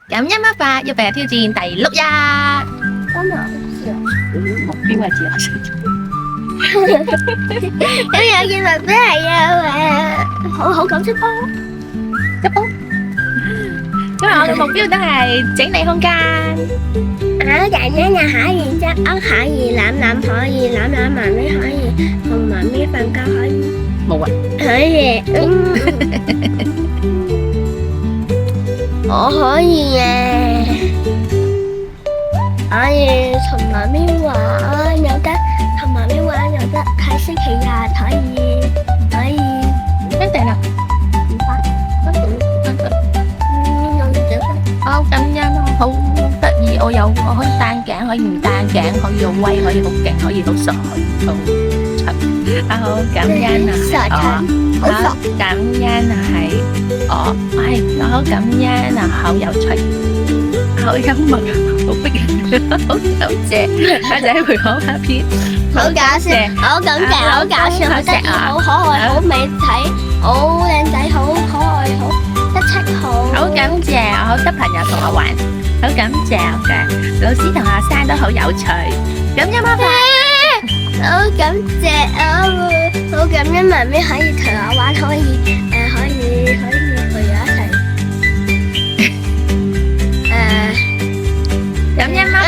感恩魔法要被挑戰第6日。真係目標係自我成長。咁有件物咩係啊？好感觸波，一波。因為我嘅目標都係整理空間。人又可以執屋，可以攬，可以攬媽咪，可以同媽咪瞓覺，可以冇啊。可以我可以嘅，可以同媽咪玩，有得同媽咪玩，有得睇星期日，可以一定啦。唔得，我好感恩，我好得意，我可以戴頸，可以唔戴頸，可以好威，可以好勁，可以好傻，可以好柒。我好感恩啊，我好感恩啊，係我好感恩啊，好有趣，好幽默，好逼人，好感謝家姐陪我拍片，好搞笑，好感謝，好搞笑，好得意，好可愛，好美睇，好靚仔，好可愛，好得戚，好感謝，我好多朋友同我玩，好感謝我嘅老師同學生都好有趣，感恩魔法，好感謝好感恩媽咪可以同我玩，可以陪我一齊，感恩魔法，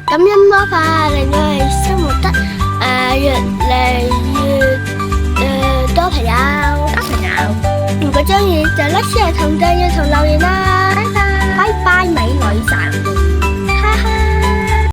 感恩魔法令我哋生活得越嚟越多朋友。如果中意就like、share同訂閱同留言啦。